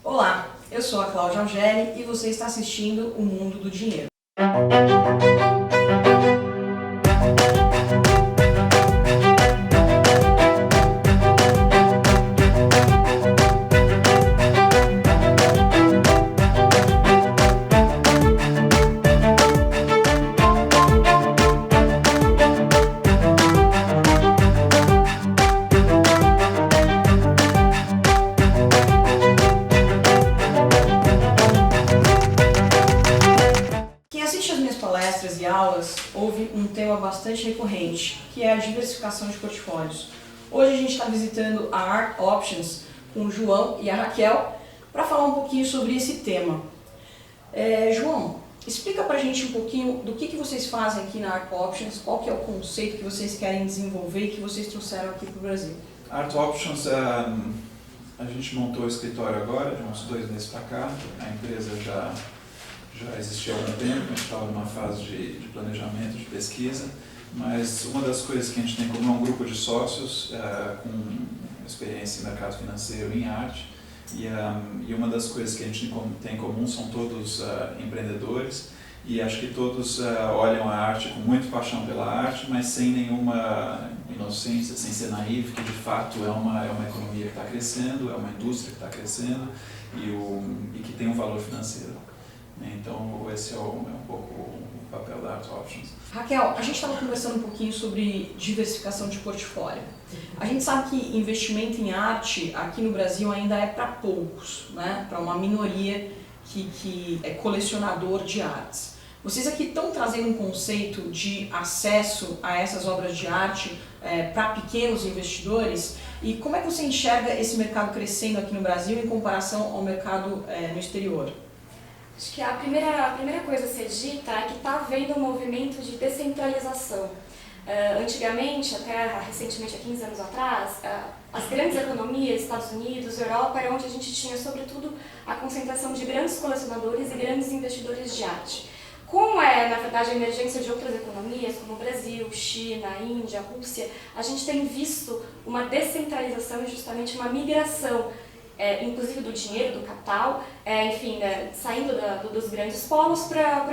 Olá, eu sou a Cláudia Angeli e você está assistindo O Mundo do Dinheiro. Quem assiste às minhas palestras e aulas ouve um tema bastante recorrente, que é a diversificação de portfólios. Hoje a gente está visitando a Arc Options com o João e a Raquel para falar um pouquinho sobre esse tema. João, explica pra gente um pouquinho do que vocês fazem aqui na Arc Options, qual que é o conceito que vocês querem desenvolver e que vocês trouxeram aqui para o Brasil. Arc Options, a gente montou o escritório agora, de uns 2 meses para cá. A empresa já existia há algum tempo, a gente estava numa fase de planejamento, de pesquisa, mas uma das coisas que a gente tem como é um grupo de sócios com experiência em mercado financeiro em arte, e uma das coisas que a gente tem em comum são todos empreendedores, e acho que todos olham a arte com muita paixão pela arte, mas sem nenhuma inocência, sem ser naif, que de fato é uma economia que está crescendo, é uma indústria que está crescendo e que tem um valor financeiro. Então esse é um pouco o papel da Arc Options. Raquel, a gente estava conversando um pouquinho sobre diversificação de portfólio. A gente sabe que investimento em arte aqui no Brasil ainda é para poucos, né? Para uma minoria que é colecionador de artes. Vocês aqui estão trazendo um conceito de acesso a essas obras de arte para pequenos investidores, e como é que você enxerga esse mercado crescendo aqui no Brasil em comparação ao mercado no exterior? Acho que a primeira coisa a ser dita é que está havendo um movimento de descentralização. Antigamente, até recentemente, há 15 anos atrás, as grandes economias, Estados Unidos, Europa, era onde a gente tinha, sobretudo, a concentração de grandes colecionadores e grandes investidores de arte. Como na verdade, a emergência de outras economias, como Brasil, China, Índia, Rússia, a gente tem visto uma descentralização e justamente uma migração, inclusive do dinheiro, do capital, saindo dos grandes polos para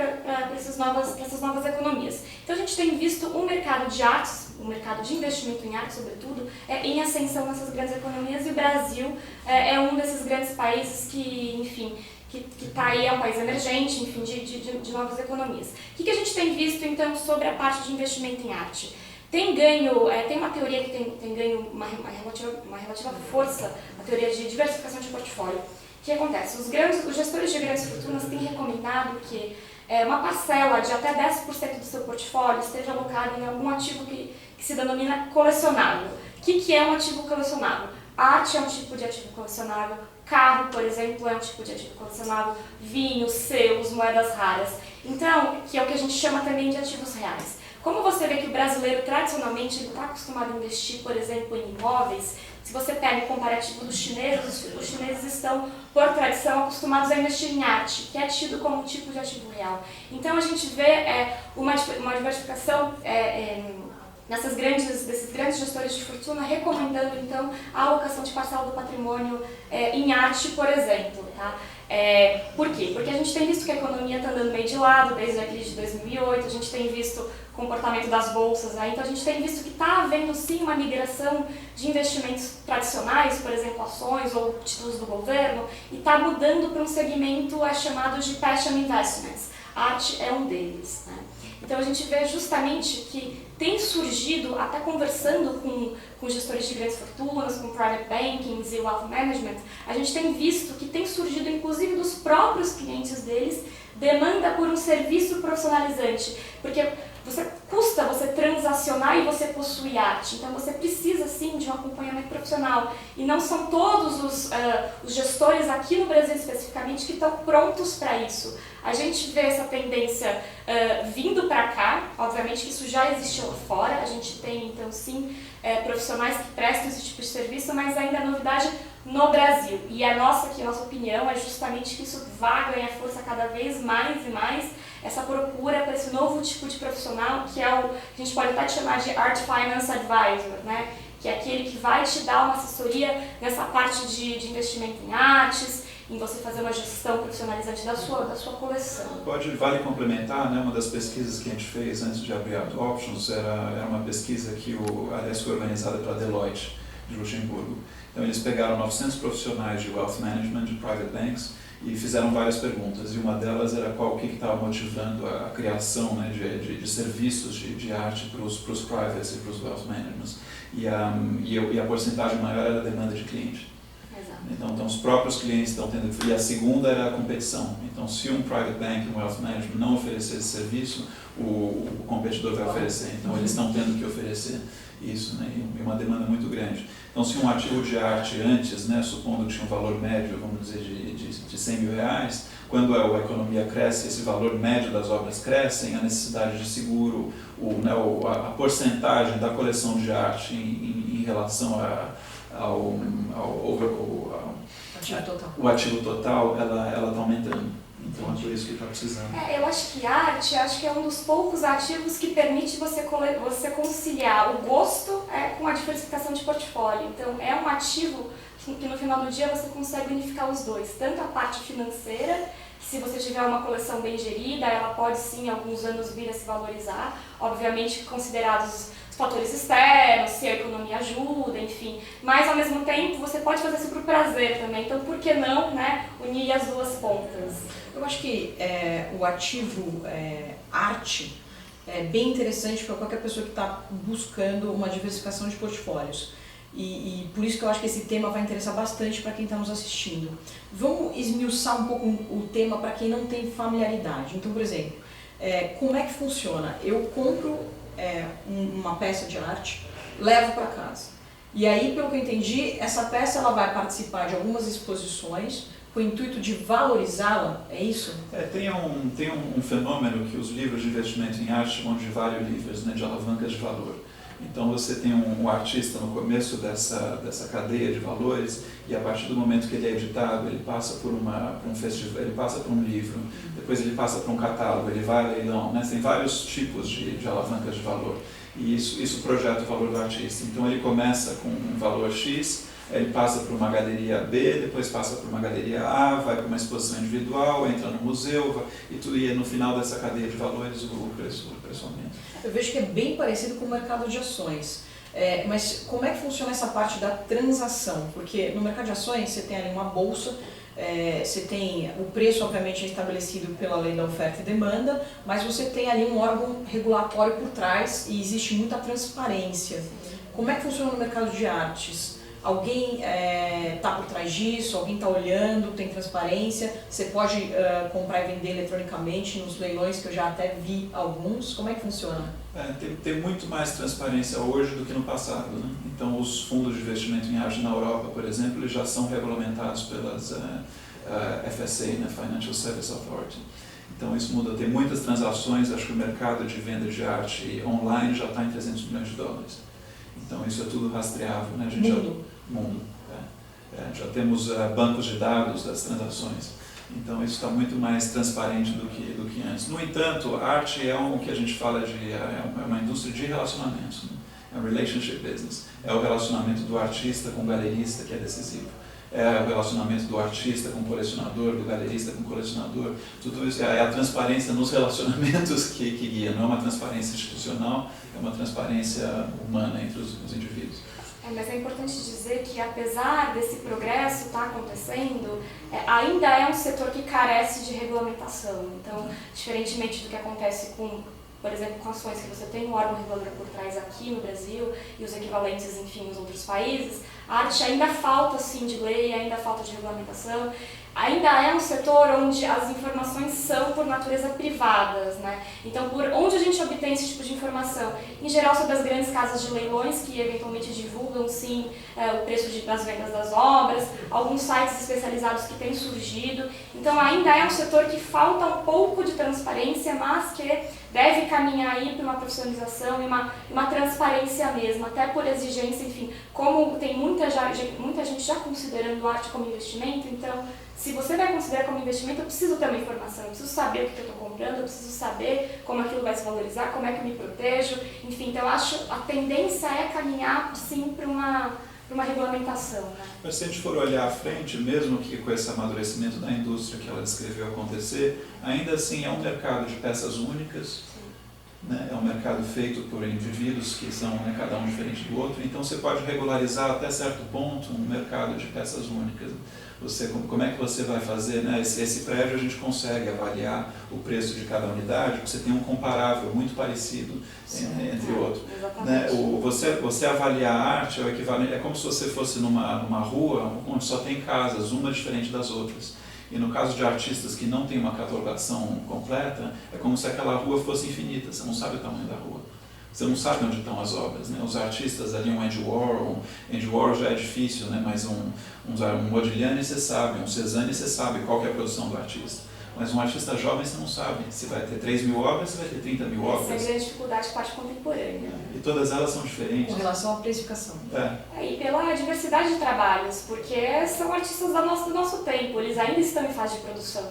essas novas economias. Então a gente tem visto um mercado de artes, um mercado de investimento em arte, sobretudo, em ascensão nessas grandes economias, e o Brasil é um desses grandes países que está aí, é um país emergente, enfim, de novas economias. O que a gente tem visto, então, sobre a parte de investimento em arte? Tem uma teoria que tem ganho uma relativa força, a teoria de diversificação de portfólio. O que acontece? Os gestores de grandes fortunas têm recomendado que uma parcela de até 10% do seu portfólio esteja alocada em algum ativo que se denomina colecionável. O que é um ativo colecionável? Arte é um tipo de ativo colecionável, carro, por exemplo, é um tipo de ativo colecionável, vinhos, selos, moedas raras. Então, que é o que a gente chama também de ativos reais. Como você vê que o brasileiro, tradicionalmente, está acostumado a investir, por exemplo, em imóveis, se você pega o comparativo dos chineses, os chineses estão, por tradição, acostumados a investir em arte, que é tido como um tipo de ativo real. Então, a gente vê uma diversificação desses grandes gestores de fortuna recomendando, então, a alocação de parcela do patrimônio em arte, por exemplo. Tá? Por quê? Porque a gente tem visto que a economia está andando meio de lado desde a crise de 2008, a gente tem visto o comportamento das bolsas, então a gente tem visto que está havendo sim uma migração de investimentos tradicionais, por exemplo, ações ou títulos do governo, e está mudando para um segmento chamado de passion investments. A arte é um deles. Né? Então a gente vê justamente que tem surgido, até conversando com gestores de grandes fortunas, com private banking e wealth management, a gente tem visto que tem surgido, inclusive dos próprios clientes deles, demanda por um serviço profissionalizante, porque custa você transacionar e você possuir arte, então você precisa sim de um acompanhamento profissional, e não são todos os gestores aqui no Brasil especificamente que estão prontos para isso. A gente vê essa tendência vindo para cá, obviamente que isso já existe lá fora, a gente tem então sim profissionais que prestam esse tipo de serviço, mas ainda é novidade no Brasil, e a nossa opinião é justamente que isso vai ganhar força cada vez mais e mais, essa procura para esse novo tipo de profissional, que é o que a gente pode até chamar de Art Finance Advisor, né? Que é aquele que vai te dar uma assessoria nessa parte de investimento em artes, em você fazer uma gestão profissionalizante da sua coleção. Vale complementar, né? Uma das pesquisas que a gente fez antes de abrir a Options era uma pesquisa que, aliás, foi organizada pela Deloitte, de Luxemburgo. Então, eles pegaram 900 profissionais de Wealth Management, de Private Banks, e fizeram várias perguntas, e uma delas era o que estava motivando a criação, né, de serviços de arte para os privates e para os wealth managements. E a porcentagem maior era a demanda de cliente. Então os próprios clientes estão tendo... E a segunda era a competição. Então, se um private bank, um wealth management não oferecer esse serviço, o competidor vai oferecer. Então, eles estão tendo que oferecer isso, né? E uma demanda muito grande. Então, se um ativo de arte antes, né, supondo que tinha um valor médio, vamos dizer, de 100 mil reais, quando a economia cresce, esse valor médio das obras crescem, a necessidade de seguro, a porcentagem da coleção de arte em relação ao ativo total, ela está aumentando. Então é por isso que está precisando. Eu acho que arte é um dos poucos ativos que permite você conciliar o gosto com a diversificação de portfólio. Então é um ativo que no final do dia você consegue unificar os dois, tanto a parte financeira, se você tiver uma coleção bem gerida, ela pode sim em alguns anos vir a se valorizar, obviamente considerados fatores externos, se a economia ajuda, enfim. Mas, ao mesmo tempo, você pode fazer isso por prazer também. Então, por que não, né, unir as duas pontas? Eu acho que o ativo arte é bem interessante para qualquer pessoa que está buscando uma diversificação de portfólios. E por isso que eu acho que esse tema vai interessar bastante para quem está nos assistindo. Vamos esmiuçar um pouco o tema para quem não tem familiaridade. Então, por exemplo, como é que funciona? Eu compro uma peça de arte, levo para casa. E aí, pelo que eu entendi, essa peça ela vai participar de algumas exposições com o intuito de valorizá-la, é isso? Tem um fenômeno que os livros de investimento em arte chamam de value levers, né, de alavancas de valor. Então você tem um artista no começo dessa cadeia de valores e a partir do momento que ele é editado, ele passa por um festival, ele passa por um livro, depois ele passa por um catálogo, ele vai a leilão, né? Tem vários tipos de alavancas de valor e isso projeta o valor do artista. Então ele começa com um valor X, ele passa por uma galeria B, depois passa por uma galeria A, vai para uma exposição individual, entra no museu e no final dessa cadeia de valores o preço aumenta. Eu vejo que é bem parecido com o mercado de ações, mas como é que funciona essa parte da transação? Porque no mercado de ações você tem ali uma bolsa, você tem o preço obviamente é estabelecido pela lei da oferta e demanda, mas você tem ali um órgão regulatório por trás e existe muita transparência. Como é que funciona no mercado de artes? Alguém está por trás disso, alguém está olhando, tem transparência, você pode comprar e vender eletronicamente nos leilões, que eu já até vi alguns. Como é que funciona? Tem muito mais transparência hoje do que no passado, né? Então os fundos de investimento em arte na Europa, por exemplo, eles já são regulamentados pelas FSA, né? Financial Services Authority. Então isso muda, tem muitas transações, acho que o mercado de venda de arte online já está em 300 milhões de dólares. Então isso é tudo rastreável, né? Mundo. Já temos bancos de dados das transações. Então isso está muito mais transparente do que antes. No entanto, a arte é o que a gente fala é uma indústria de relacionamentos, né? É um relationship business. É o relacionamento do artista com o galerista que é decisivo. É o relacionamento do artista com o colecionador, do galerista com o colecionador. Tudo isso é a transparência nos relacionamentos que guia. Não é uma transparência institucional, é uma transparência humana entre os indivíduos. Mas é importante dizer que, apesar desse progresso estar acontecendo, ainda é um setor que carece de regulamentação. Então, diferentemente do que acontece com, por exemplo, com ações que você tem um órgão regulador por trás aqui no Brasil e os equivalentes, enfim, nos outros países, a arte ainda falta, sim, de lei, ainda falta de regulamentação. Ainda é um setor onde as informações são, por natureza, privadas, né? Então, por onde a gente obtém esse tipo de informação? Em geral, sobre as grandes casas de leilões, que eventualmente divulgam, sim, o preço das vendas das obras, alguns sites especializados que têm surgido. Então, ainda é um setor que falta um pouco de transparência, mas que deve caminhar aí para uma profissionalização e uma transparência mesmo, até por exigência, enfim, como tem muita gente já considerando arte como investimento, então, se você vai considerar como investimento, eu preciso ter uma informação, eu preciso saber o que eu estou comprando, eu preciso saber como aquilo vai se valorizar, como é que eu me protejo, enfim, então eu acho a tendência é caminhar, sim, para uma regulamentação, né? Mas se a gente for olhar à frente, mesmo que com esse amadurecimento da indústria que ela descreveu acontecer, ainda assim é um mercado de peças únicas, né? É um mercado feito por indivíduos que são, né, cada um diferente do outro, então você pode regularizar até certo ponto um mercado de peças únicas. Como é que você vai fazer, né? Esse prédio a gente consegue avaliar o preço de cada unidade, porque você tem um comparável muito parecido entre o outro. Né? Você avaliar a arte é o equivalente, é como se você fosse numa rua onde só tem casas, uma diferente das outras. E no caso de artistas que não têm uma catalogação completa, é como se aquela rua fosse infinita, você não sabe o tamanho da rua. Você não sabe onde estão as obras, né? Os artistas ali, um Andy Warhol já é difícil, né? Mas um Modigliani você sabe, um Cézanne você sabe qual que é a produção do artista. Mas um artista jovem você não sabe se vai ter 3.000 obras, se vai ter 30.000 obras. Essa é a grande dificuldade com a arte contemporânea. E todas elas são diferentes. Com relação à precificação. E pela diversidade de trabalhos, porque são artistas do nosso tempo, eles ainda estão em fase de produção.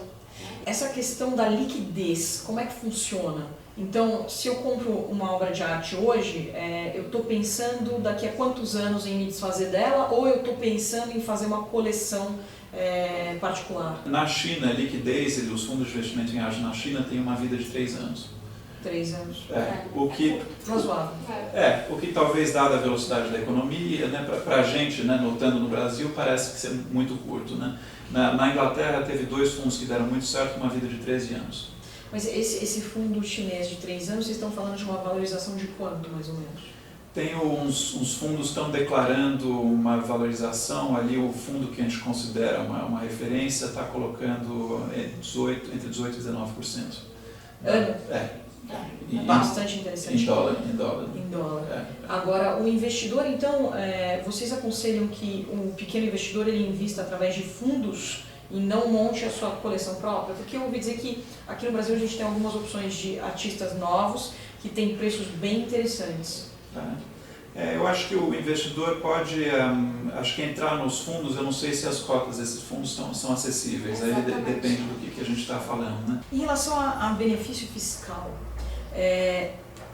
Essa questão da liquidez, como é que funciona? Então, se eu compro uma obra de arte hoje, eu estou pensando daqui a quantos anos em me desfazer dela, ou eu estou pensando em fazer uma coleção particular? Na China, a liquidez e os fundos de investimento em arte na China têm uma vida de 3 anos. 3 anos. O que razoável. O que talvez, dada a velocidade da economia, né, para a gente, né, notando no Brasil, parece que ser muito curto. Né? Na Inglaterra teve 2 fundos que deram muito certo, uma vida de 13 anos. Mas esse fundo chinês de 3 anos, vocês estão falando de uma valorização de quanto, mais ou menos? Tem uns fundos que estão declarando uma valorização, ali o fundo que a gente considera uma referência está colocando entre 18% e 19%. Ano? Bastante interessante. Em dólar. Em dólar. Agora, o investidor, então, vocês aconselham que o pequeno investidor ele invista através de fundos e não monte a sua coleção própria? Porque eu ouvi dizer que aqui no Brasil a gente tem algumas opções de artistas novos que têm preços bem interessantes. Eu acho que o investidor pode acho que entrar nos fundos, eu não sei se as cotas desses fundos são acessíveis, aí depende do que a gente está falando. Né? Em relação a benefício fiscal,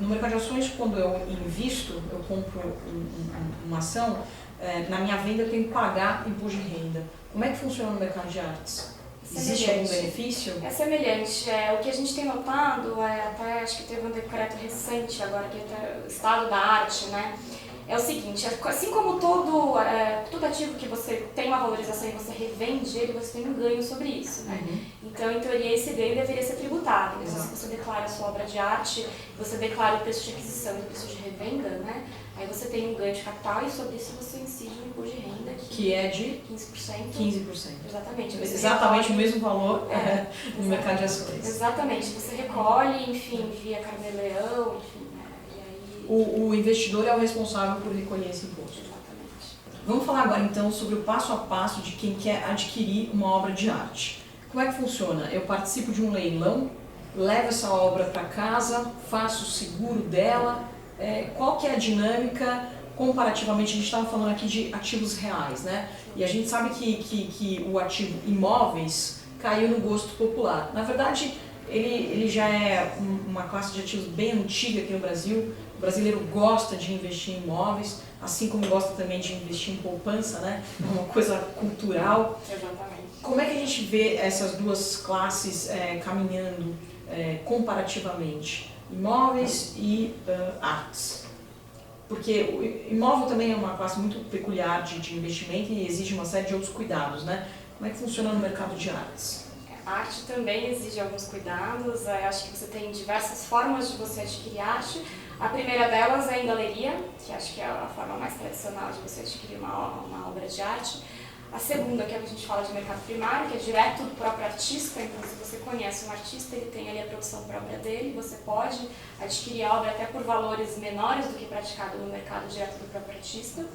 no mercado de ações, quando eu invisto, eu compro uma ação, na minha venda eu tenho que pagar imposto de renda. Como é que funciona no mercado de artes? Existe algum benefício? É semelhante. O que a gente tem notado, até acho que teve um decreto recente agora, que é o Estado da Arte, né? É o seguinte, assim como todo ativo que você tem uma valorização e você revende ele, você tem um ganho sobre isso, né? Então, em teoria, esse ganho deveria ser tributado. Então, se você declara a sua obra de arte, você declara o preço de aquisição e o preço de revenda, né? Aí você tem um ganho de capital e sobre isso você incide um imposto de renda que é de 15%. 15%. Exatamente. Exatamente o mesmo valor no mercado de ações. Exatamente. Você recolhe, enfim, via Carnê-Leão, enfim. O investidor é o responsável por recolher esse imposto. Exatamente. Vamos falar agora então sobre o passo a passo de quem quer adquirir uma obra de arte. Como é que funciona? Eu participo de um leilão, levo essa obra para casa, faço o seguro dela. Qual que é a dinâmica comparativamente? A gente estava falando aqui de ativos reais, né? E a gente sabe que o ativo imóveis caiu no gosto popular. Na verdade, ele já é uma classe de ativos bem antiga aqui no Brasil. O brasileiro gosta de investir em imóveis, assim como gosta também de investir em poupança, né? É uma coisa cultural. Exatamente. Como é que a gente vê essas duas classes caminhando comparativamente? Imóveis e artes. Porque o imóvel também é uma classe muito peculiar de investimento e exige uma série de outros cuidados, né? Como é que funciona no mercado de artes? A arte também exige alguns cuidados. Acho que você tem diversas formas de você adquirir arte. A primeira delas é em galeria, que acho que é a forma mais tradicional de você adquirir uma obra de arte. A segunda, que é o que a gente fala de mercado primário, que é direto do próprio artista. Então, se você conhece um artista, ele tem ali a produção própria dele, você pode adquirir a obra até por valores menores do que praticado no mercado direto do próprio artista.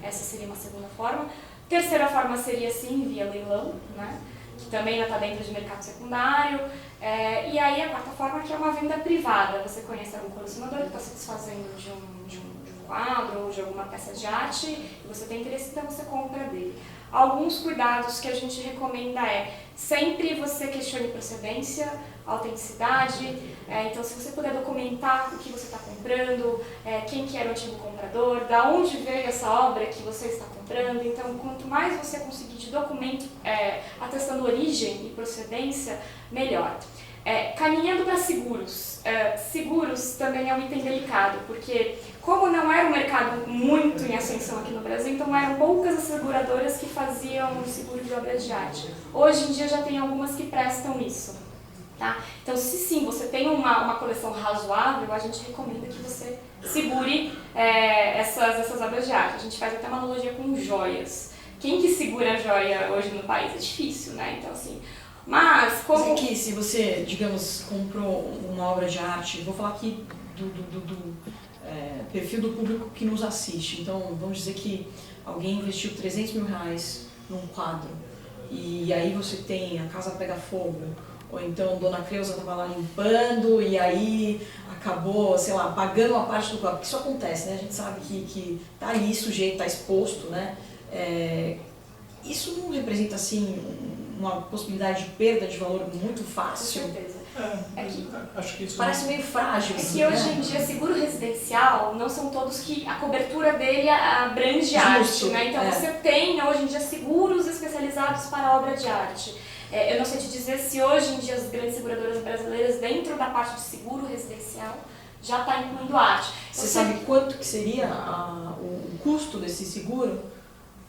Essa seria uma segunda forma. Terceira forma seria, sim, via leilão, né? Que também ainda está dentro de mercado secundário. E aí a quarta forma, que é uma venda privada. Você conhece algum colecionador que está se desfazendo de um quadro ou de alguma peça de arte e você tem interesse, então você compra dele. Alguns cuidados que a gente recomenda sempre você questione procedência, autenticidade, então se você puder documentar o que você está comprando, quem que era o antigo comprador, da onde veio essa obra que você está comprando, então quanto mais você conseguir de documento atestando origem e procedência, melhor. Caminhando para seguros. Seguros também é um item delicado, porque como não era um mercado muito em ascensão aqui no Brasil, então eram poucas as seguradoras que faziam seguro de obras de arte. Hoje em dia já tem algumas que prestam isso. Tá? Então, se sim, você tem uma coleção razoável, a gente recomenda que você segure essas obras de arte. A gente faz até uma analogia com joias. Quem que segura a joia hoje no país? É difícil, né? Então, assim, mas como... que se você, digamos, comprou uma obra de arte, vou falar aqui do perfil do público que nos assiste. Então, vamos dizer que alguém investiu 300 mil reais num quadro e aí você tem a casa pega fogo, ou então Dona Creuza estava lá limpando e aí acabou, sei lá, pagando uma parte do quadro. Isso acontece, né? A gente sabe que tá ali sujeito, tá exposto, né? Isso não representa, assim, uma possibilidade de perda de valor muito fácil? Com certeza. Acho que isso parece meio frágil. Que hoje em dia, seguro residencial, não são todos que a cobertura dele abrange arte, né? Então você tem hoje em dia seguros especializados para obra de arte. Eu não sei te dizer se hoje em dia as grandes seguradoras brasileiras, dentro da parte de seguro residencial, já está incluindo arte. Você sabe quanto que seria o custo desse seguro?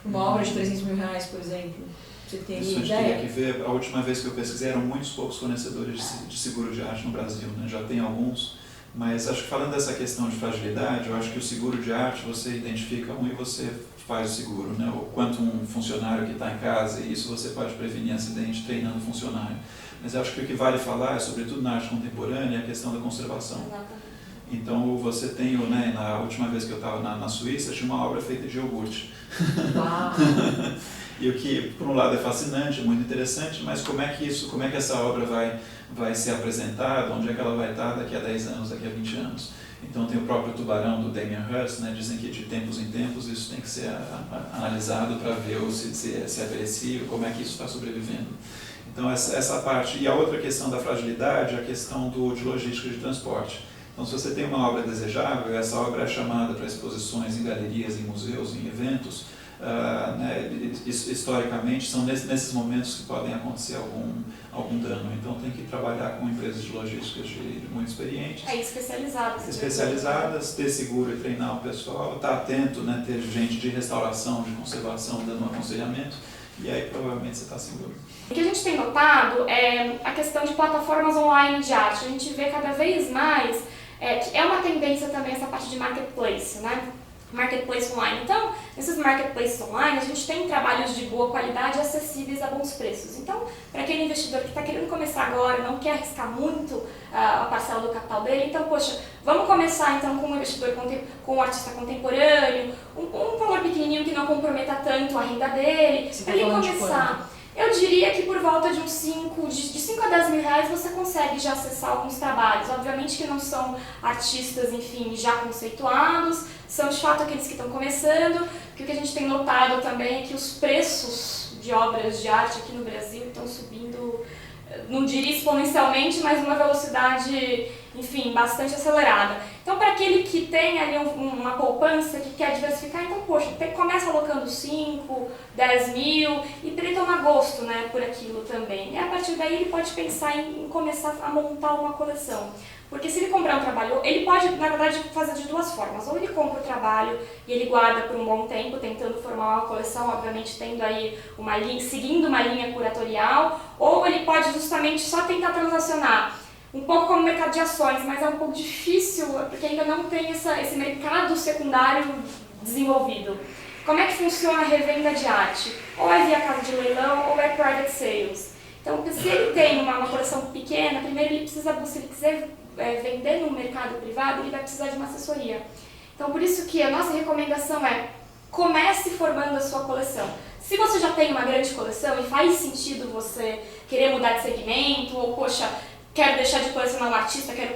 Para uma obra de 300 mil reais, por exemplo? Você tem isso ideia? A gente teria que ver. A última vez que eu pesquisei eram muitos poucos fornecedores de seguro de arte no Brasil, né? Já tem alguns, mas acho que falando dessa questão de fragilidade, eu acho que o seguro de arte você identifica e você faz o seguro, né? O quanto um funcionário que está em casa, e isso você pode prevenir acidente treinando o funcionário. Mas eu acho que o que vale falar, sobretudo na arte contemporânea, é a questão da conservação. Exatamente. Então você tem, né, na última vez que eu estava na Suíça, tinha uma obra feita de iogurte. Uau. E o que, por um lado, é fascinante, é muito interessante, mas como é que essa obra vai ser apresentada, onde é que ela vai estar daqui a 10 anos, daqui a 20 anos? Então tem o próprio tubarão do Damien Hirst, né? Dizem que de tempos em tempos isso tem que ser analisado para ver se é verossímil, como é que isso está sobrevivendo. Então essa parte. E a outra questão da fragilidade é a questão de logística de transporte. Então, se você tem uma obra desejável, essa obra é chamada para exposições em galerias, em museus, em eventos, né, historicamente são nesses momentos que podem acontecer algum dano. Então, tem que trabalhar com empresas de logística muito experientes. Especializadas, ter seguro e treinar o pessoal, estar atento, né, ter gente de restauração, de conservação, dando um aconselhamento. E aí, provavelmente, você está seguro. O que a gente tem notado é a questão de plataformas online de arte. A gente vê cada vez mais que é uma tendência também essa parte de marketplace, né? Marketplace online. Então, nesses marketplaces online, a gente tem trabalhos de boa qualidade acessíveis a bons preços. Então, para aquele investidor que está querendo começar agora, não quer arriscar muito a parcela do capital dele, então, poxa, vamos começar então com um investidor, com um artista contemporâneo, um valor pequenininho que não comprometa tanto a renda dele, para ele começar. Eu diria que por volta de uns 5 a 10 mil reais você consegue já acessar alguns trabalhos. Obviamente que não são artistas, enfim, já conceituados, são de fato aqueles que estão começando, que o que a gente tem notado também é que os preços de obras de arte aqui no Brasil estão subindo, não diria exponencialmente, mas numa velocidade, enfim, bastante acelerada. Então, para aquele que tem ali uma poupança, que quer diversificar, então, poxa, começa alocando 5, 10 mil e para ele tomar gosto, né, por aquilo também. E a partir daí ele pode pensar em começar a montar uma coleção. Porque se ele comprar um trabalho, ele pode, na verdade, fazer de duas formas. Ou ele compra o trabalho e ele guarda por um bom tempo, tentando formar uma coleção, obviamente tendo aí seguindo uma linha curatorial, ou ele pode justamente só tentar transacionar. Um pouco como o mercado de ações, mas é um pouco difícil, porque ainda não tem esse mercado secundário desenvolvido. Como é que funciona a revenda de arte? Ou é via casa de leilão, ou é private sales. Então, se ele tem uma coleção pequena, primeiro ele precisa, se ele quiser vender no mercado privado, ele vai precisar de uma assessoria. Então, por isso que a nossa recomendação é comece formando a sua coleção. Se você já tem uma grande coleção e faz sentido você querer mudar de segmento, ou, poxa, quero deixar de colecionar um artista, quero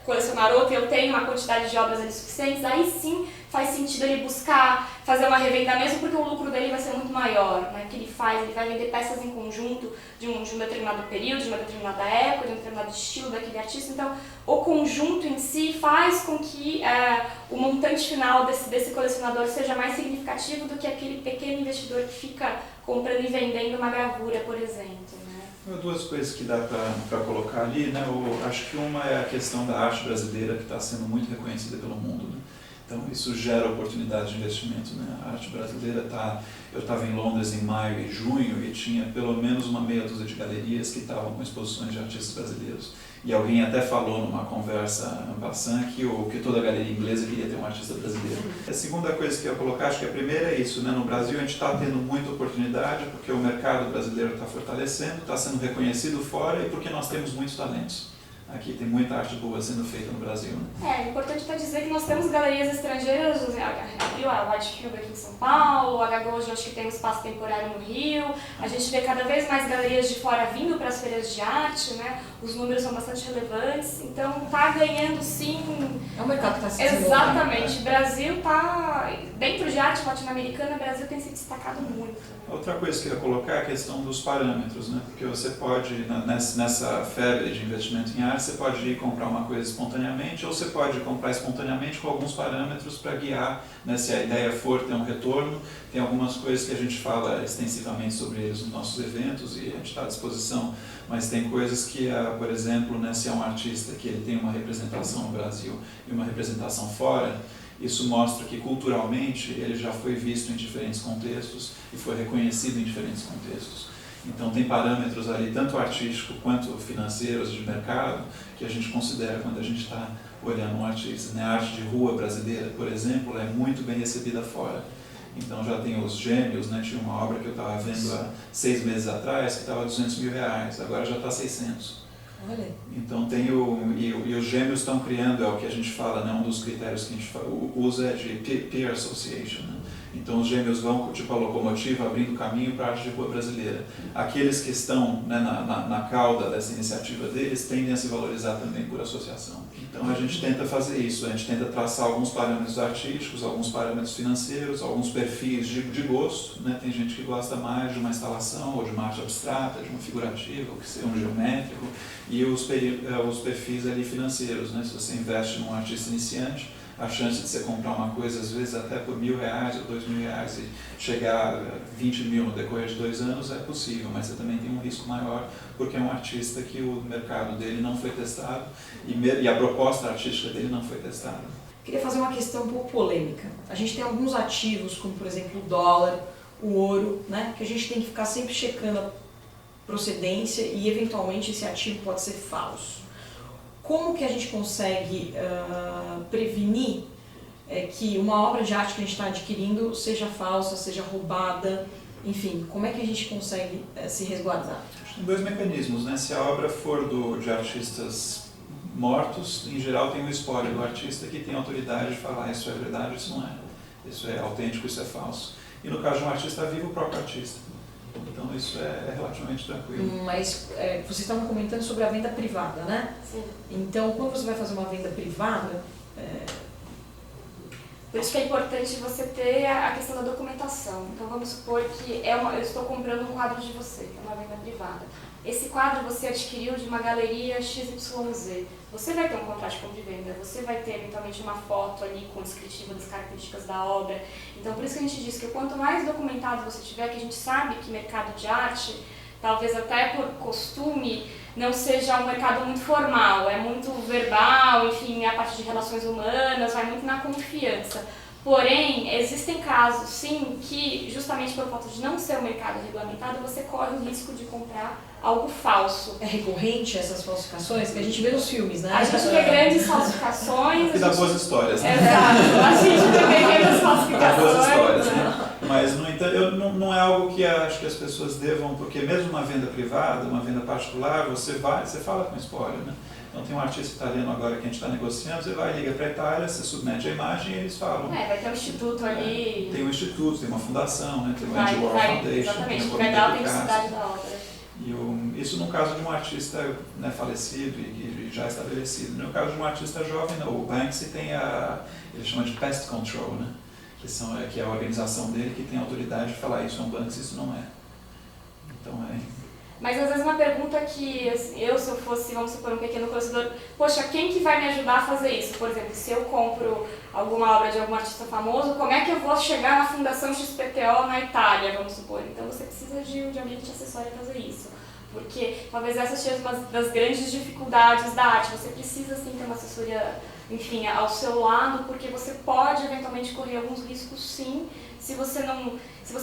colecionar outro, eu tenho uma quantidade de obras ali suficientes, aí sim faz sentido ele buscar fazer uma revenda mesmo, porque o lucro dele vai ser muito maior, né? Que ele vai vender peças em conjunto de um determinado período, de uma determinada época, de um determinado estilo daquele artista. Então, o conjunto em si faz com que o montante final desse colecionador seja mais significativo do que aquele pequeno investidor que fica comprando e vendendo uma gravura, por exemplo. Duas coisas que dá para colocar ali, né? Acho que uma é a questão da arte brasileira, que está sendo muito reconhecida pelo mundo, né? Então isso gera oportunidade de investimento, né? A arte brasileira eu estava em Londres em maio e junho e tinha pelo menos uma meia dúzia de galerias que estavam com exposições de artistas brasileiros. E alguém até falou numa conversa en passant que toda galeria inglesa queria ter um artista brasileiro. A segunda coisa que eu ia colocar, acho que a primeira é isso, né? No Brasil a gente está tendo muita oportunidade porque o mercado brasileiro está fortalecendo, está sendo reconhecido fora e porque nós temos muitos talentos. Aqui tem muita arte boa sendo feita no Brasil, né? É importante para dizer que nós temos galerias estrangeiras, a White Cube aqui em São Paulo, a Gagosian acho que tem um espaço temporário no Rio, a gente vê cada vez mais galerias de fora vindo para as feiras de arte, né? Os números são bastante relevantes, então está ganhando sim... É um mercado que está se desenvolvendo. Exatamente, o Brasil está, dentro de arte latino-americana, o Brasil tem se destacado muito. Outra coisa que eu ia colocar é a questão dos parâmetros, né? Porque você pode, nessa febre de investimento em arte, você pode ir comprar uma coisa espontaneamente ou você pode comprar espontaneamente com alguns parâmetros para guiar, né? Se a ideia for ter um retorno. Tem algumas coisas que a gente fala extensivamente sobre eles nos nossos eventos e a gente está à disposição, mas tem coisas que, por exemplo, né, se é um artista que ele tem uma representação no Brasil e uma representação fora, isso mostra que culturalmente ele já foi visto em diferentes contextos e foi reconhecido em diferentes contextos. Então tem parâmetros ali, tanto artístico quanto financeiros de mercado, que a gente considera quando a gente está olhando um artista, né? A arte de rua brasileira, por exemplo, é muito bem recebida fora. Então já tem os Gêmeos, né? Tinha uma obra que eu estava vendo há 6 meses atrás que estava R$200 mil, agora já está 600. Olha. Então tem e os Gêmeos estão criando, é o que a gente fala, né? Um dos critérios que a gente usa é de peer association, né? Então os Gêmeos vão, tipo a locomotiva, abrindo caminho para a arte de rua brasileira. Aqueles que estão, né, na cauda dessa iniciativa deles tendem a se valorizar também por associação. Então a gente tenta fazer isso, a gente tenta traçar alguns parâmetros artísticos, alguns parâmetros financeiros, alguns perfis de gosto, né? Tem gente que gosta mais de uma instalação ou de uma arte abstrata, de uma figurativa, ou que seja um geométrico, e os perfis ali financeiros, né? Se você investe num artista iniciante, a chance de você comprar uma coisa, às vezes até por R$1.000 ou R$2.000 e chegar a 20 mil no decorrer de 2 anos é possível, mas você também tem um risco maior porque é um artista que o mercado dele não foi testado e a proposta artística dele não foi testada. Queria fazer uma questão um pouco polêmica. A gente tem alguns ativos, como por exemplo o dólar, o ouro, né, que a gente tem que ficar sempre checando a procedência e eventualmente esse ativo pode ser falso. Como que a gente consegue prevenir que uma obra de arte que a gente está adquirindo seja falsa, seja roubada, enfim, como é que a gente consegue se resguardar? Tem 2 mecanismos, né? Se a obra for de artistas mortos, em geral tem um espólio do artista que tem autoridade de falar isso é verdade, isso não é, isso é autêntico, isso é falso. E no caso de um artista vivo, o próprio artista. Então isso é relativamente tranquilo. Mas vocês estavam comentando sobre a venda privada, né? Sim. Então, quando você vai fazer uma venda privada... Por isso que é importante você ter a questão da documentação. Então vamos supor que eu estou comprando um quadro de você, que é uma venda privada. Esse quadro você adquiriu de uma galeria XYZ. Você vai ter um contrato de compra e venda, você vai ter eventualmente uma foto ali com descritiva das características da obra. Então por isso que a gente diz que quanto mais documentado você tiver, que a gente sabe que mercado de arte, talvez até por costume, não seja um mercado muito formal, é muito verbal, enfim, a parte de relações humanas, vai muito na confiança. Porém, existem casos, sim, que justamente por falta de não ser um mercado regulamentado, você corre o risco de comprar algo falso. É recorrente essas falsificações que a gente vê nos filmes, né? A gente vê grandes falsificações. E dá boas histórias, né? Exato, a gente vê grandes falsificações. Dá boas histórias, né? Mas, no entanto, não é algo que acho que as pessoas devam, porque mesmo uma venda privada, uma venda particular, você fala com espólio, né? Então tem um artista italiano agora que a gente está negociando, você vai, liga para a Itália, você submete a imagem e eles falam. Vai ter um instituto ali. Tem um instituto, tem uma fundação, né? Tem o Andy Warhol Foundation. Exatamente, que vai dar a autenticidade da obra. Isso no caso de um artista, né, falecido e já estabelecido. No caso de um artista jovem, não. O Banksy tem ele chama de pest control, né? Que é a organização dele que tem a autoridade de falar isso é um Banksy, isso não é. Então Mas às vezes uma pergunta que assim, se eu fosse, vamos supor, um pequeno colecionador, poxa, quem que vai me ajudar a fazer isso? Por exemplo, se eu compro alguma obra de algum artista famoso, como é que eu vou chegar na Fundação XPTO na Itália, vamos supor? Então você precisa de alguém que te assessore a fazer isso. Porque talvez essa seja uma das grandes dificuldades da arte. Você precisa sim ter uma assessoria, enfim, ao seu lado, porque você pode eventualmente correr alguns riscos sim, se você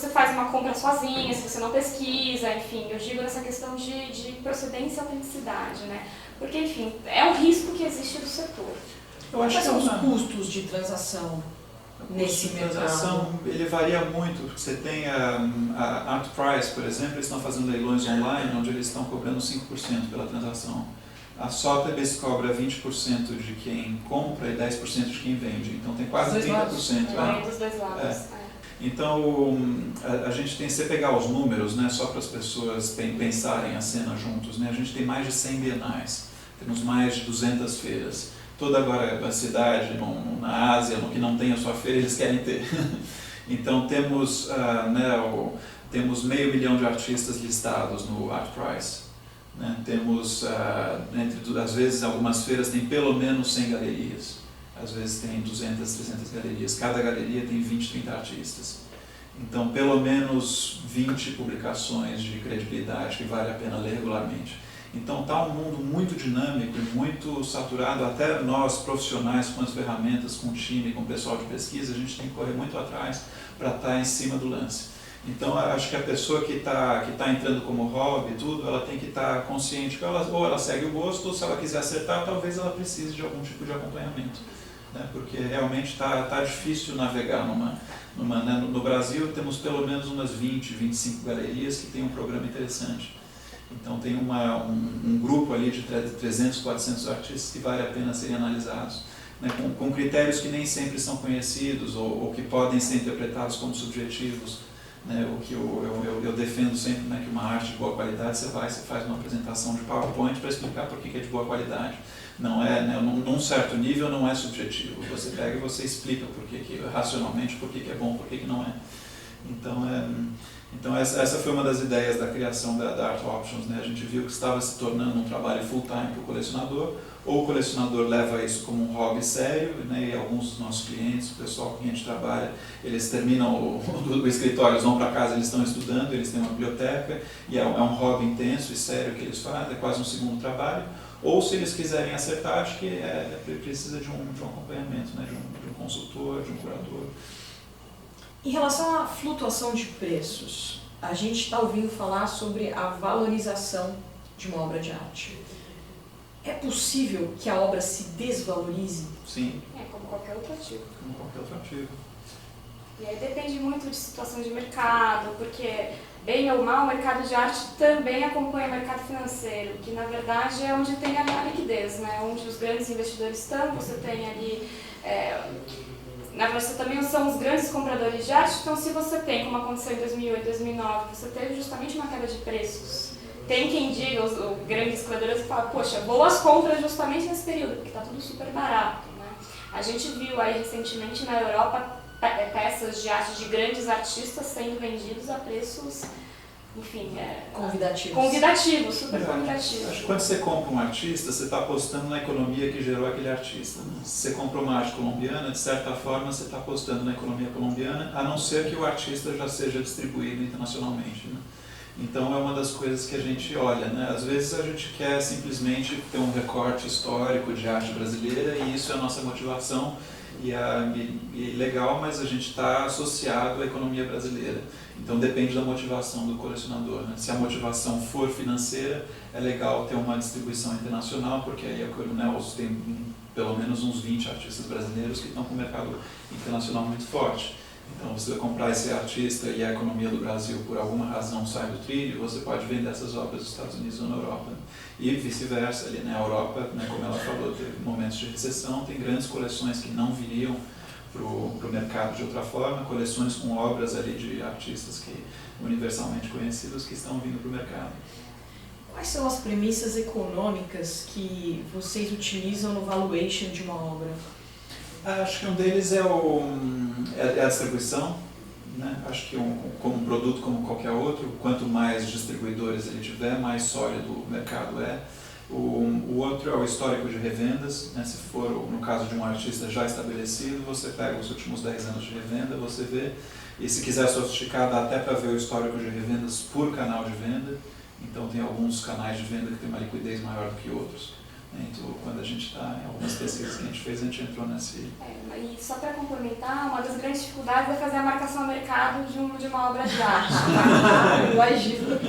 faz uma compra sozinha, se você não pesquisa, enfim, eu digo nessa questão de procedência e autenticidade, né? Porque, enfim, é um risco que existe do setor. eu acho Quais que são os custos de transação nesse mercado? transação, ele varia muito, porque você tem a ArtPrice, por exemplo, eles estão fazendo leilões online, onde eles estão cobrando 5% pela transação. A Sotheby's cobra 20% de quem compra e 10% de quem vende, então tem quase 30%. Dos dois lados. Então, a gente tem, se você pegar os números, né, só para as pessoas pensarem a cena juntos, né, a gente tem mais de 100 bienais, temos mais de 200 feiras. Toda agora a cidade na Ásia, no que não tem a sua feira, eles querem ter. Então temos, temos 500 mil de artistas listados no ArtPrice. Né? Temos, às vezes, algumas feiras têm pelo menos 100 galerias. Às vezes tem 200, 300 galerias. Cada galeria tem 20, 30 artistas. Então, pelo menos 20 publicações de credibilidade que vale a pena ler regularmente. Então está um mundo muito dinâmico e muito saturado, até nós profissionais com as ferramentas, com o time, com o pessoal de pesquisa, a gente tem que correr muito atrás para estar em cima do lance. Então acho que a pessoa que tá entrando como hobby tudo, ela tem que estar consciente que ou ela segue o gosto, ou se ela quiser acertar, talvez ela precise de algum tipo de acompanhamento. Né? Porque realmente está difícil navegar né? No Brasil temos pelo menos umas 20, 25 galerias que têm um programa interessante. Então tem um grupo ali de 300, 400 artistas que vale a pena serem analisados, né, com critérios que nem sempre são conhecidos ou que podem ser interpretados como subjetivos. Né, o que eu defendo sempre, né, que uma arte de boa qualidade você faz uma apresentação de PowerPoint para explicar por que é de boa qualidade. Não é, né, num certo nível não é subjetivo, você pega e você explica racionalmente por que é bom, por que não é. Então essa foi uma das ideias da criação da Art Options, né? A gente viu que estava se tornando um trabalho full-time para o colecionador, ou o colecionador leva isso como um hobby sério, né? E alguns dos nossos clientes, o pessoal com quem a gente trabalha, eles terminam o escritório, eles vão para casa, eles estão estudando, eles têm uma biblioteca, e é um hobby intenso e sério que eles fazem, é quase um segundo trabalho. Ou se eles quiserem acertar, acho que precisa de um acompanhamento, né? De um consultor, de um curador. Em relação à flutuação de preços, a gente está ouvindo falar sobre a valorização de uma obra de arte. É possível que a obra se desvalorize? Sim. Como qualquer outro ativo. Como qualquer outro ativo. E aí depende muito de situação de mercado, porque, bem ou mal, o mercado de arte também acompanha o mercado financeiro, que na verdade é onde tem a liquidez, né? Onde os grandes investidores estão, você tem ali... Na verdade, também são os grandes compradores de arte, então se você tem, como aconteceu em 2008, 2009, você teve justamente uma queda de preços. Tem quem diga, os grandes curadores, que falam, poxa, boas compras justamente nesse período, porque está tudo super barato. Né? A gente viu aí recentemente na Europa peças de arte de grandes artistas sendo vendidos a preços, enfim, convidativos, super convidativos. Acho que quando você compra um artista, você está apostando na economia que gerou aquele artista. Né? Se você compra uma arte colombiana, de certa forma você está apostando na economia colombiana, a não ser que o artista já seja distribuído internacionalmente. Né? Então é uma das coisas que a gente olha. Né? Às vezes a gente quer simplesmente ter um recorte histórico de arte brasileira e isso é a nossa motivação. E legal, mas a gente está associado à economia brasileira. Então depende da motivação do colecionador. Né? Se a motivação for financeira, é legal ter uma distribuição internacional, porque aí a Coronels tem pelo menos uns 20 artistas brasileiros que estão com o mercado internacional muito forte. Então você vai comprar esse artista e a economia do Brasil por alguma razão sai do trilho, você pode vender essas obras nos Estados Unidos ou na Europa. E vice-versa, ali na Europa, né, como ela falou, teve momentos de recessão, tem grandes coleções que não viriam para o mercado de outra forma, coleções com obras ali de artistas que universalmente conhecidos que estão vindo para o mercado. Quais são as premissas econômicas que vocês utilizam no valuation de uma obra? Acho que um deles é a distribuição, né? Acho que como um produto como qualquer outro, quanto mais distribuidores ele tiver, mais sólido o mercado é. O outro é o histórico de revendas, né? Se for no caso de um artista já estabelecido, você pega os últimos 10 anos de revenda, você vê, e se quiser sofisticar, dá até para ver o histórico de revendas por canal de venda. Então tem alguns canais de venda que têm uma liquidez maior do que outros. Então, quando a gente está em algumas pesquisas que a gente fez, a gente entrou nesse... E só para complementar, uma das grandes dificuldades é fazer a marcação a mercado de uma obra de arte. Imagino.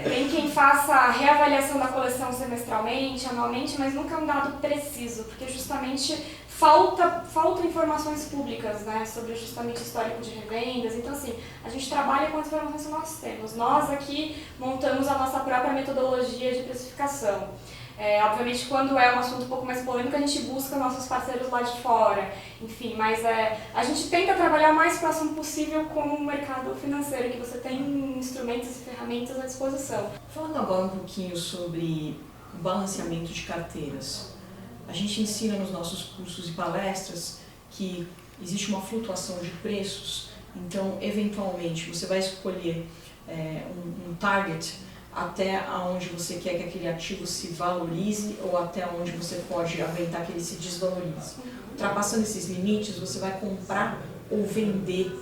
Tem quem faça a reavaliação da coleção semestralmente, anualmente, mas nunca é um dado preciso, porque justamente faltam informações públicas, né, sobre justamente o histórico de revendas. Então, assim, a gente trabalha com as informações que nós temos. Nós aqui montamos a nossa própria metodologia de precificação. Obviamente, quando é um assunto um pouco mais polêmico, a gente busca nossos parceiros lá de fora, enfim, mas a gente tenta trabalhar o mais próximo possível com o mercado financeiro, que você tem instrumentos e ferramentas à disposição. Falando agora um pouquinho sobre o balanceamento de carteiras, a gente ensina nos nossos cursos e palestras que existe uma flutuação de preços, então, eventualmente, você vai escolher um target até onde você quer que aquele ativo se valorize ou até onde você pode aguentar que ele se desvalorize. Ultrapassando esses limites, você vai comprar ou vender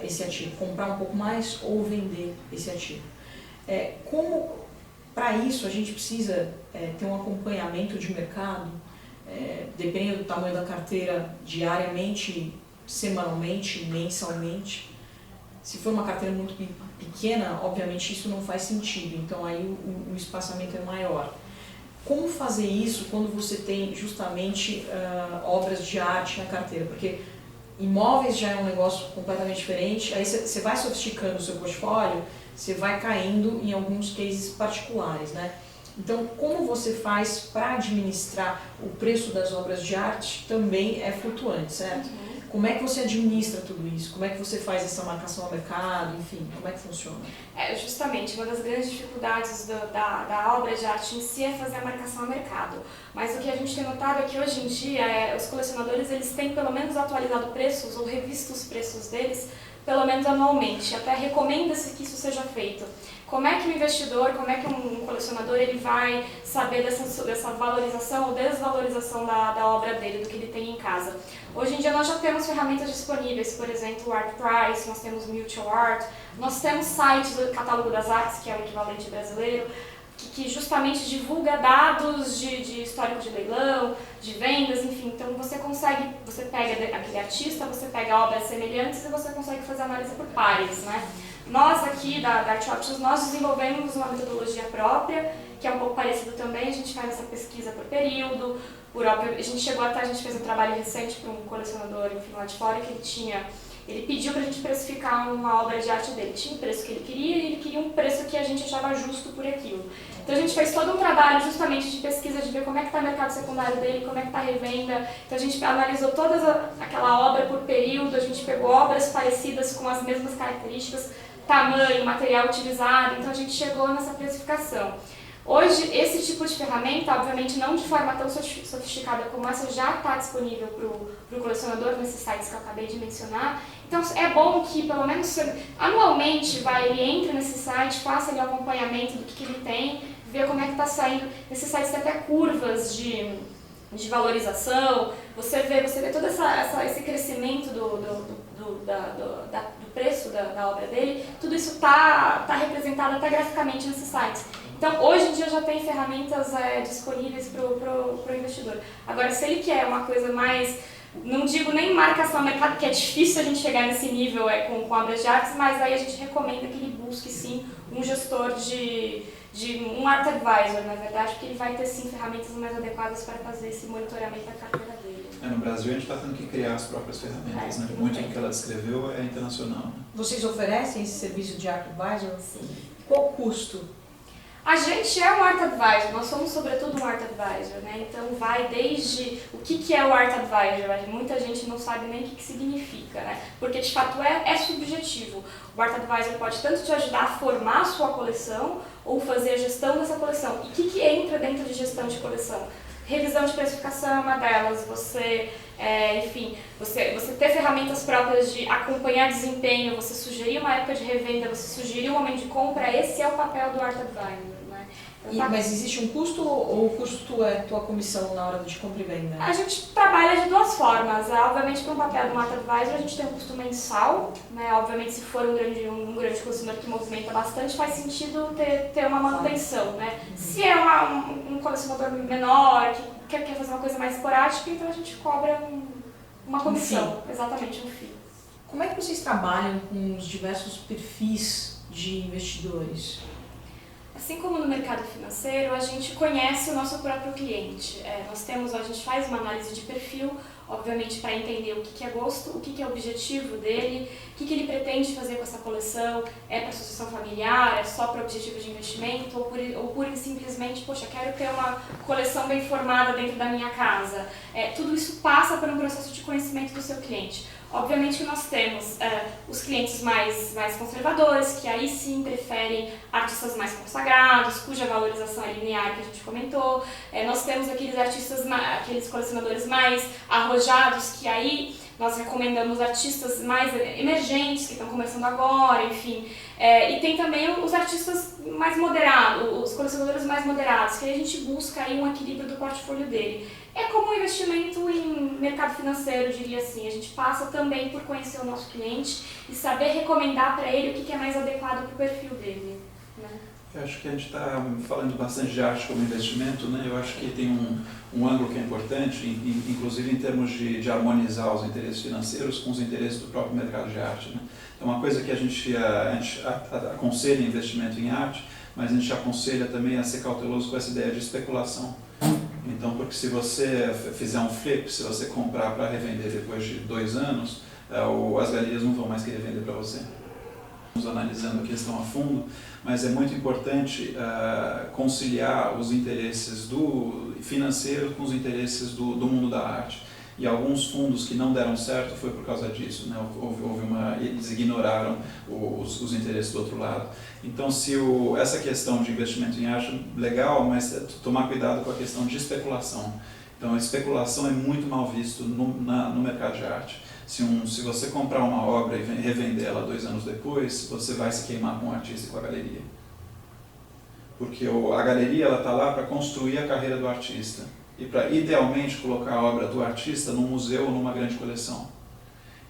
esse ativo, comprar um pouco mais ou vender esse ativo. Como, para isso, a gente precisa ter um acompanhamento de mercado, dependendo do tamanho da carteira, diariamente, semanalmente, mensalmente. Se for uma carteira muito pequena, obviamente isso não faz sentido, então aí o espaçamento é maior. Como fazer isso quando você tem justamente obras de arte na carteira? Porque imóveis já é um negócio completamente diferente, aí você vai sofisticando o seu portfólio, você vai caindo em alguns cases particulares, né? Então, como você faz para administrar o preço das obras de arte também é flutuante, certo? Como é que você administra tudo isso? Como é que você faz essa marcação ao mercado? Enfim, como é que funciona? Justamente, uma das grandes dificuldades da obra de arte em si é fazer a marcação ao mercado. Mas o que a gente tem notado é que hoje em dia os colecionadores eles têm pelo menos atualizado preços ou revisto os preços deles pelo menos anualmente. Até recomenda-se que isso seja feito. Como é que o investidor, como é que um colecionador ele vai saber dessa valorização ou desvalorização da obra dele, do que ele tem em casa? Hoje em dia nós já temos ferramentas disponíveis, por exemplo, o ArtPrice, nós temos Mutual Art, nós temos sites do Catálogo das Artes, que é o equivalente brasileiro, que justamente divulga dados de histórico de leilão, de vendas, enfim. Então você pega aquele artista, você pega obras semelhantes e você consegue fazer análise por pares, né? Nós aqui da Art Options, nós desenvolvemos uma metodologia própria, que é um pouco parecido também, a gente faz essa pesquisa por período, a gente fez um trabalho recente para um colecionador, enfim, lá de fora, que ele pediu para a gente precificar uma obra de arte dele, tinha o preço que ele queria e ele queria um preço que a gente achava justo por aquilo. Então a gente fez todo um trabalho justamente de pesquisa, de ver como é que está o mercado secundário dele, como é que está a revenda. Então a gente analisou toda aquela obra por período, a gente pegou obras parecidas com as mesmas características, tamanho, material utilizado, então a gente chegou nessa precificação. Hoje, esse tipo de ferramenta, obviamente não de forma tão sofisticada como essa, já está disponível para o colecionador nesses sites que eu acabei de mencionar. Então é bom que, pelo menos anualmente, ele entre nesse site, faça ali o acompanhamento do que ele tem, ver como é que está saindo. Nesses sites tem até curvas de valorização, você vê todo esse crescimento do preço da obra dele, tudo isso está representado até graficamente nesses sites. Então, hoje em dia já tem ferramentas disponíveis para o investidor. Agora, se ele quer uma coisa mais, não digo nem marcação ao mercado, que é difícil a gente chegar nesse nível com obras de artes, mas aí a gente recomenda que ele busque sim um gestor um art advisor, na verdade, porque ele vai ter sim ferramentas mais adequadas para fazer esse monitoramento da carteira dele. No Brasil a gente está tendo que criar as próprias ferramentas, né? Muito do que ela descreveu é internacional. Né? Vocês oferecem esse serviço de art advisor? Sim. Qual o custo? A gente é um art advisor, nós somos sobretudo um art advisor, né? Então vai desde o que é o art advisor, muita gente não sabe nem o que significa, né? Porque de fato é subjetivo. O art advisor pode tanto te ajudar a formar a sua coleção, ou fazer a gestão dessa coleção. E o que entra dentro de gestão de coleção? Revisão de precificação é uma delas, você ter ferramentas próprias de acompanhar desempenho, você sugerir uma época de revenda, você sugerir um momento de compra, esse é o papel do Art Advisor. Né? Então, mas existe um custo ou o custo é tua comissão na hora de compra e venda? A gente trabalha de duas formas. Obviamente, para um papel do Art Advisor, a gente tem um custo mensal. Né? Obviamente, se for um grande consumidor que movimenta bastante, faz sentido ter uma manutenção. Né? Se é um colecionador menor, que quer fazer uma coisa mais esporádica, então a gente cobra uma comissão. Exatamente, um FII. Como é que vocês trabalham com os diversos perfis de investidores? Assim como no mercado financeiro, a gente conhece o nosso próprio cliente. A gente faz uma análise de perfil, obviamente para entender o que é gosto, o que é o objetivo dele, o que ele pretende fazer com essa coleção, é para associação familiar, é só para objetivo de investimento, ou pura e simplesmente, poxa, quero ter uma coleção bem formada dentro da minha casa. Tudo isso passa por um processo de conhecimento do seu cliente. Obviamente que nós temos os clientes mais conservadores, que aí sim preferem artistas mais consagrados, cuja valorização é linear, que a gente comentou. Nós temos aqueles colecionadores mais arrojados, que aí nós recomendamos artistas mais emergentes, que estão começando agora, enfim. E tem também os artistas mais moderados, os colecionadores mais moderados, que aí a gente busca aí um equilíbrio do portfólio dele. É como um investimento em mercado financeiro, eu diria assim. A gente passa também por conhecer o nosso cliente e saber recomendar para ele o que é mais adequado para o perfil dele. Né? Eu acho que a gente está falando bastante de arte como investimento, né? Eu acho que tem um ângulo que é importante, inclusive em termos de harmonizar os interesses financeiros com os interesses do próprio mercado de arte. Né? Então, uma coisa que a gente aconselha investimento em arte, mas a gente aconselha também a ser cauteloso com essa ideia de especulação. Então, porque se você fizer um flip, se você comprar para revender depois de 2 anos, as galerias não vão mais querer vender para você. Estamos analisando a questão a fundo, mas é muito importante conciliar os interesses financeiros com os interesses do mundo da arte. E alguns fundos que não deram certo foi por causa disso, né? Eles ignoraram os interesses do outro lado. Então, essa questão de investimento em arte é legal, mas tomar cuidado com a questão de especulação. Então, a especulação é muito mal visto no mercado de arte. Se você comprar uma obra e revender ela 2 anos depois, você vai se queimar com o artista e com a galeria. Porque a galeria está lá para construir a carreira do artista e para, idealmente, colocar a obra do artista num museu ou numa grande coleção.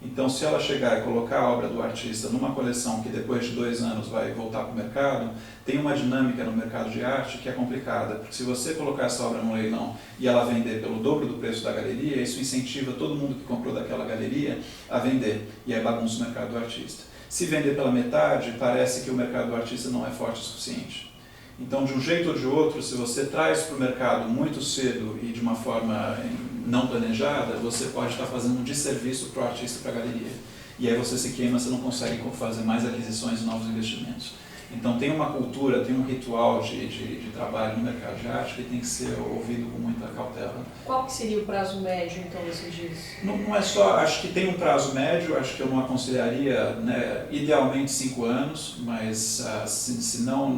Então, se ela chegar e colocar a obra do artista numa coleção que depois de 2 anos vai voltar para o mercado, tem uma dinâmica no mercado de arte que é complicada, porque se você colocar essa obra no leilão e ela vender pelo dobro do preço da galeria, isso incentiva todo mundo que comprou daquela galeria a vender, e aí bagunça o mercado do artista. Se vender pela metade, parece que o mercado do artista não é forte o suficiente. Então, de um jeito ou de outro, se você traz para o mercado muito cedo e de uma forma não planejada, você pode estar fazendo um desserviço para o artista e para a galeria. E aí você se queima, você não consegue fazer mais aquisições e novos investimentos. Então, tem uma cultura, tem um ritual de trabalho no mercado de arte que tem que ser ouvido com muita cautela. Qual que seria o prazo médio, então, você diz? Não é só, acho que tem um prazo médio, acho que eu não aconselharia, né, idealmente 5 anos, mas se não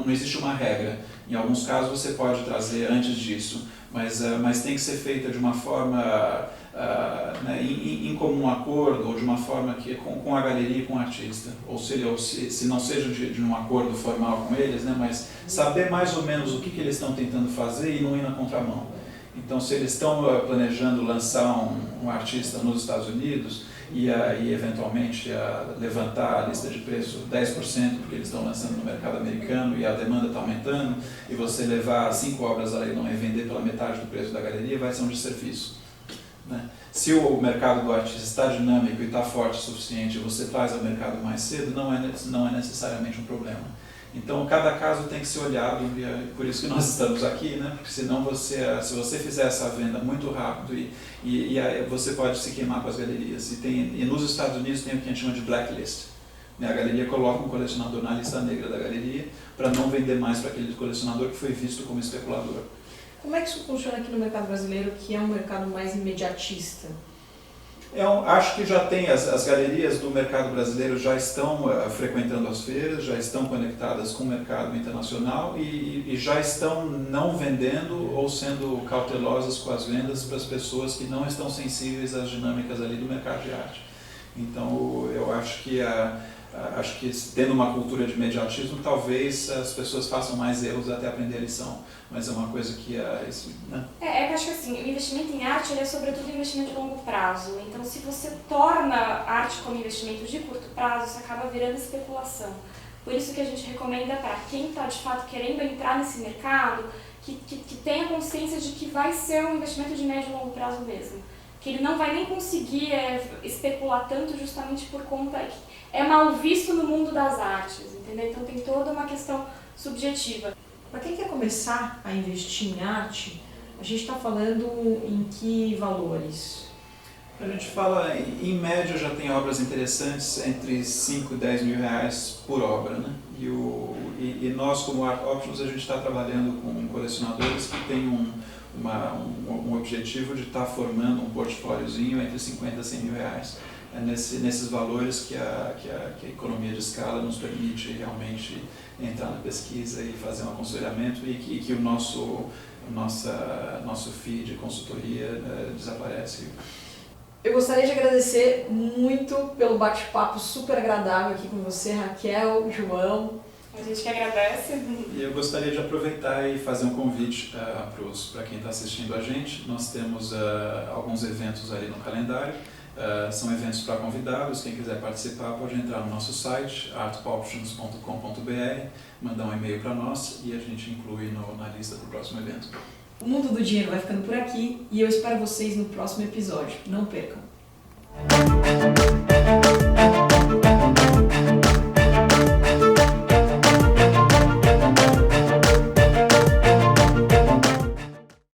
existe uma regra. Em alguns casos você pode trazer antes disso, mas tem que ser feita de uma forma em comum acordo, ou de uma forma que com a galeria e com o artista, ou se não seja de um acordo formal com eles, né, mas saber mais ou menos o que eles estão tentando fazer e não ir na contramão. Então, se eles estão planejando lançar um artista nos Estados Unidos e eventualmente levantar a lista de preço 10%, porque eles estão lançando no mercado americano e a demanda está aumentando, e você levar 5 obras a leilão e vender pela metade do preço da galeria, vai ser um desserviço. Né? Se o mercado do artista está dinâmico e está forte o suficiente e você traz ao mercado mais cedo, não é necessariamente um problema. Então, cada caso tem que ser olhado, e é por isso que nós estamos aqui, né? Porque senão se você fizer essa venda muito rápido, e você pode se queimar com as galerias. E nos Estados Unidos tem o que a gente chama de blacklist. Né? A galeria coloca um colecionador na lista negra da galeria para não vender mais para aquele colecionador que foi visto como especulador. Como é que isso funciona aqui no mercado brasileiro, que é um mercado mais imediatista? Eu acho que já tem, as galerias do mercado brasileiro já estão frequentando as feiras, já estão conectadas com o mercado internacional e já estão não vendendo ou sendo cautelosas com as vendas para as pessoas que não estão sensíveis às dinâmicas ali do mercado de arte. Então eu acho que tendo uma cultura de imediatismo, talvez as pessoas façam mais erros até aprender a lição, mas é uma coisa que né? Que eu acho que assim, o investimento em arte ele é sobretudo um investimento de longo prazo. Então, se você torna a arte como investimento de curto prazo, isso acaba virando especulação. Por isso que a gente recomenda para quem está de fato querendo entrar nesse mercado, que tenha consciência de que vai ser um investimento de médio e longo prazo mesmo. Que ele não vai nem conseguir especular tanto justamente por conta que é mal visto no mundo das artes, entendeu? Então tem toda uma questão subjetiva. Para quem quer começar a investir em arte, a gente está falando em que valores? A gente fala, em média já tem obras interessantes entre 5 e 10 mil reais por obra, né? E nós como Art Options a gente está trabalhando com colecionadores que têm um objetivo de estar formando um portfóliozinho entre 50 e 100 mil reais. É nesses valores que a economia de escala nos permite realmente entrar na pesquisa e fazer um aconselhamento e que o nosso fee de consultoria desaparece. Eu gostaria de agradecer muito pelo bate-papo super agradável aqui com você, Raquel, João. A gente que agradece. E eu gostaria de aproveitar e fazer um convite para quem está assistindo a gente. Nós temos alguns eventos ali no calendário. São eventos para convidados, quem quiser participar pode entrar no nosso site artoptions.com.br, mandar um e-mail para nós e a gente inclui na lista do próximo evento. O Mundo do Dinheiro vai ficando por aqui e eu espero vocês no próximo episódio. Não percam!